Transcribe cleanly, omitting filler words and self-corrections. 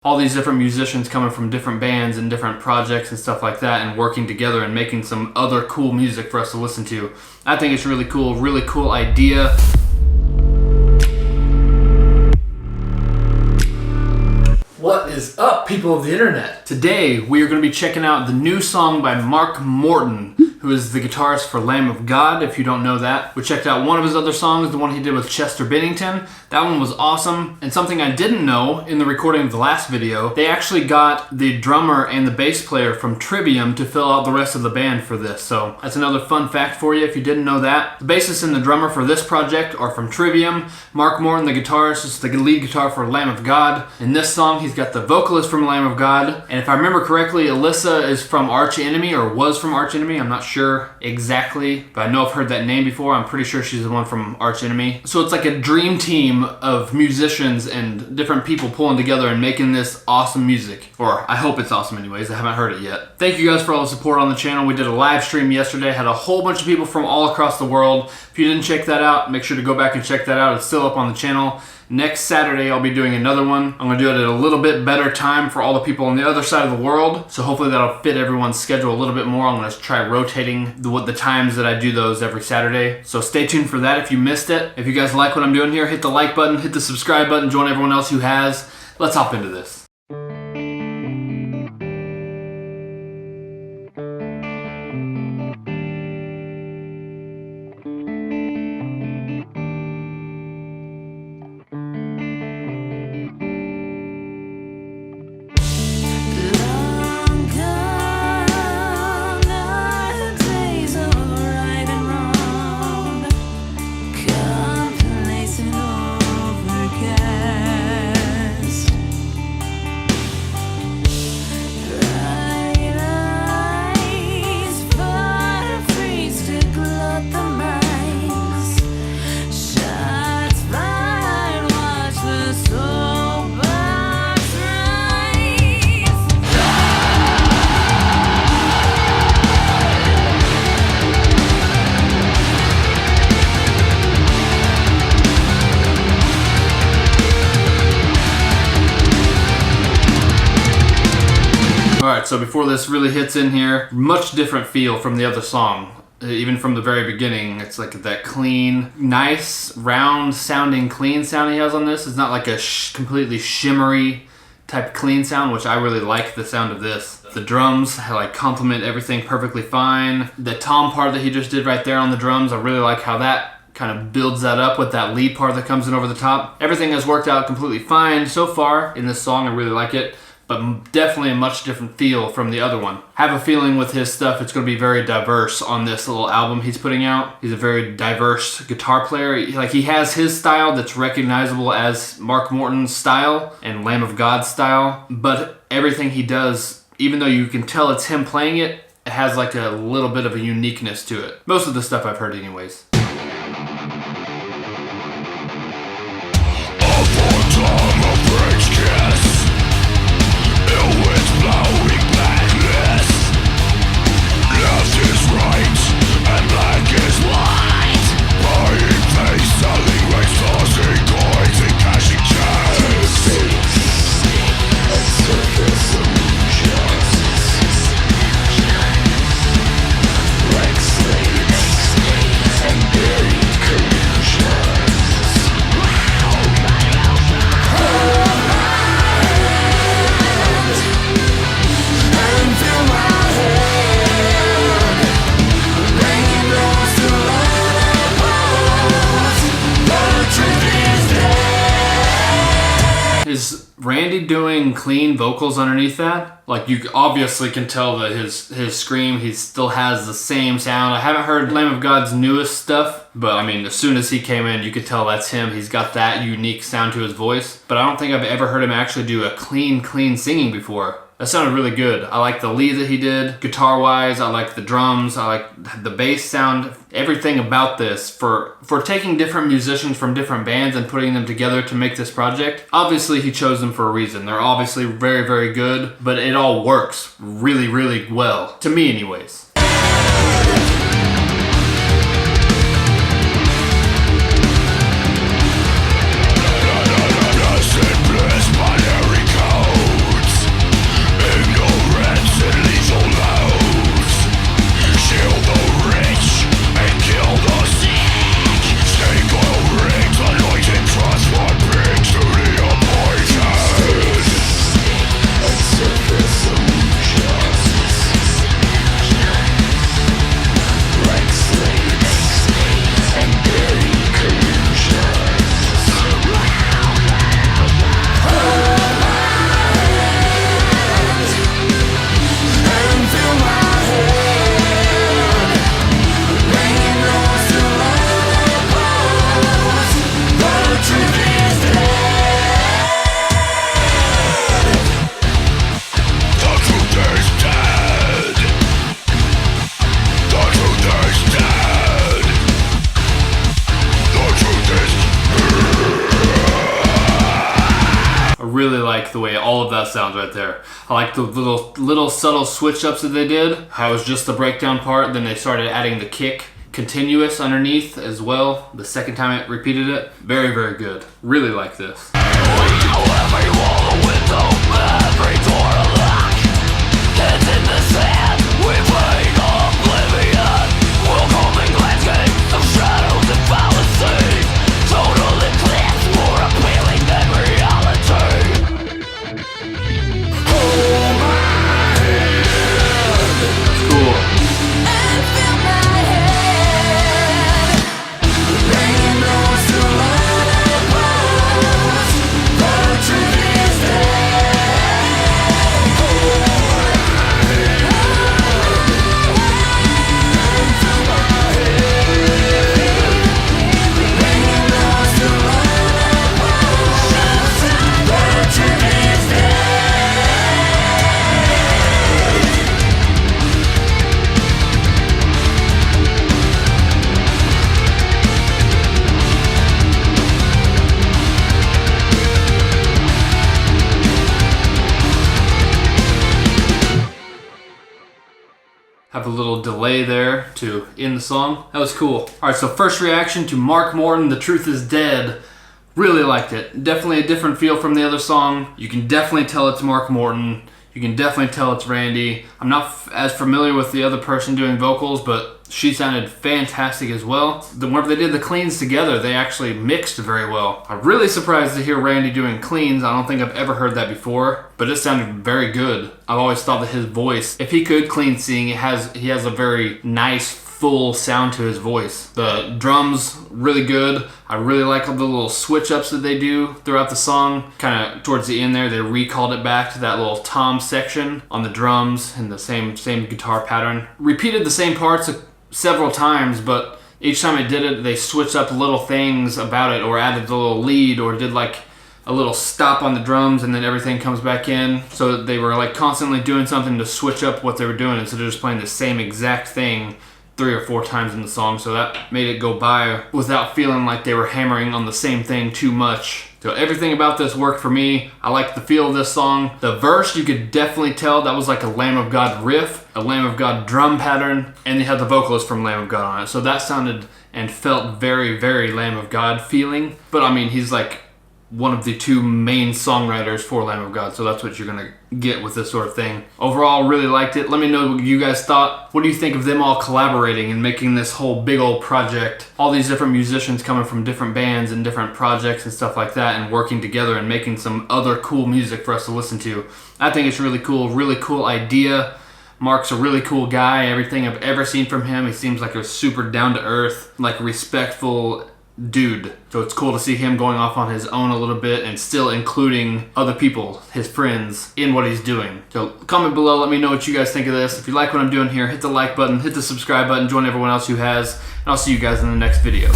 all these different musicians coming from different bands and different projects and stuff like that and working together and making some other cool music for us to listen to. I think it's really cool idea. What is up, people of the internet? Today we are going to be checking out the new song by Mark Morton, who is the guitarist for Lamb of God, if you don't know that. We checked out one of his other songs, the one he did with Chester Bennington. That one was awesome. And something I didn't know in the recording of the last video, they actually got the drummer and the bass player from Trivium to fill out the rest of the band for this. So that's another fun fact for you if you didn't know that. The bassist and the drummer for this project are from Trivium. Mark Morton, the guitarist, is the lead guitar for Lamb of God. In this song, he's got the vocalist from Lamb of God. And if I remember correctly, Alissa is from Arch Enemy, or was from Arch Enemy. I'm not sure exactly, but I know I've heard that name before. I'm pretty sure she's the one from Arch Enemy. So it's like a dream team of musicians and different people pulling together and making this awesome music. Or I hope it's awesome anyways. I haven't heard it yet. Thank you guys for all the support on the channel. We did a live stream yesterday. Had a whole bunch of people from all across the world. If you didn't check that out, make sure to go back and check that out. It's still up on the channel. Next Saturday, I'll be doing another one. I'm gonna do it at a little bit better time for all the people on the other side of the world. So hopefully that'll fit everyone's schedule a little bit more. I'm gonna try rotating the times that I do those every Saturday. So stay tuned for that if you missed it. If you guys like what I'm doing here, hit the like button, hit the subscribe button, join everyone else who has. Let's hop into this. Alright, so before this really hits in here, much different feel from the other song. Even from the very beginning, it's like that clean, nice, round sounding, clean sound he has on this. It's not like a completely shimmery type clean sound, which I really like the sound of this. The drums like complement everything perfectly fine. The tom part that he just did right there on the drums, I really like how that kind of builds that up with that lead part that comes in over the top. Everything has worked out completely fine so far in this song. I really like it. But definitely a much different feel from the other one. I have a feeling with his stuff it's going to be very diverse on this little album he's putting out. He's a very diverse guitar player. Like, he has his style that's recognizable as Mark Morton's style and Lamb of God's style, but everything he does, even though you can tell it's him playing it, it has like a little bit of a uniqueness to it. Most of the stuff I've heard anyways. Is Randy doing clean vocals underneath that? Like, you obviously can tell that his scream, he still has the same sound. I haven't heard Lamb of God's newest stuff, but I mean, as soon as he came in, you could tell that's him. He's got that unique sound to his voice. But I don't think I've ever heard him actually do a clean singing before. That sounded really good. I like the lead that he did, guitar-wise. I like the drums. I like the bass sound. Everything about this, for taking different musicians from different bands and putting them together to make this project, obviously he chose them for a reason. They're obviously very, very good, but it all works really, really well. To me, anyways. Blessed by every code. like the way all of that sounds right there. I like the little subtle switch ups that they did. How it was just the breakdown part, then they started adding the kick continuous underneath as well. The second time it repeated it. Very, very good. Really like this. Have a little delay there to end the song. That was cool. Alright, so first reaction to Mark Morton, The Truth Is Dead. Really liked it. Definitely a different feel from the other song. You can definitely tell it's Mark Morton. You can definitely tell it's Randy. I'm not as familiar with the other person doing vocals, but she sounded fantastic as well. Whenever they did the cleans together, they actually mixed very well. I'm really surprised to hear Randy doing cleans. I don't think I've ever heard that before, but it sounded very good. I've always thought that his voice, if he could clean sing, he has a very nice, full sound to his voice. The drums, really good. I really like all the little switch ups that they do throughout the song. Kind of towards the end there, they recalled it back to that little tom section on the drums and the same guitar pattern. Repeated the same parts several times, but each time it did it, they switched up little things about it or added the little lead or did like a little stop on the drums and then everything comes back in. So they were like constantly doing something to switch up what they were doing instead of just playing the same exact thing 3 or 4 times in the song, so that made it go by without feeling like they were hammering on the same thing too much. So everything about this worked for me. I like the feel of this song. The verse, you could definitely tell that was like a Lamb of God riff, a Lamb of God drum pattern, and they had the vocalist from Lamb of God on it. So that sounded and felt very, very Lamb of God feeling. But I mean, he's like one of the 2 main songwriters for Lamb of God, so that's what you're gonna get with this sort of thing. Overall, really liked it. Let me know what you guys thought. What do you think of them all collaborating and making this whole big old project? All these different musicians coming from different bands and different projects and stuff like that and working together and making some other cool music for us to listen to. I think it's really cool idea. Mark's a really cool guy. Everything I've ever seen from him, he seems like a super down-to-earth, like respectful dude. So it's cool to see him going off on his own a little bit and still including other people, his friends, in what he's doing. So comment below, let me know what you guys think of this. If you like what I'm doing here, hit the like button, hit the subscribe button, join everyone else who has, and I'll see you guys in the next video.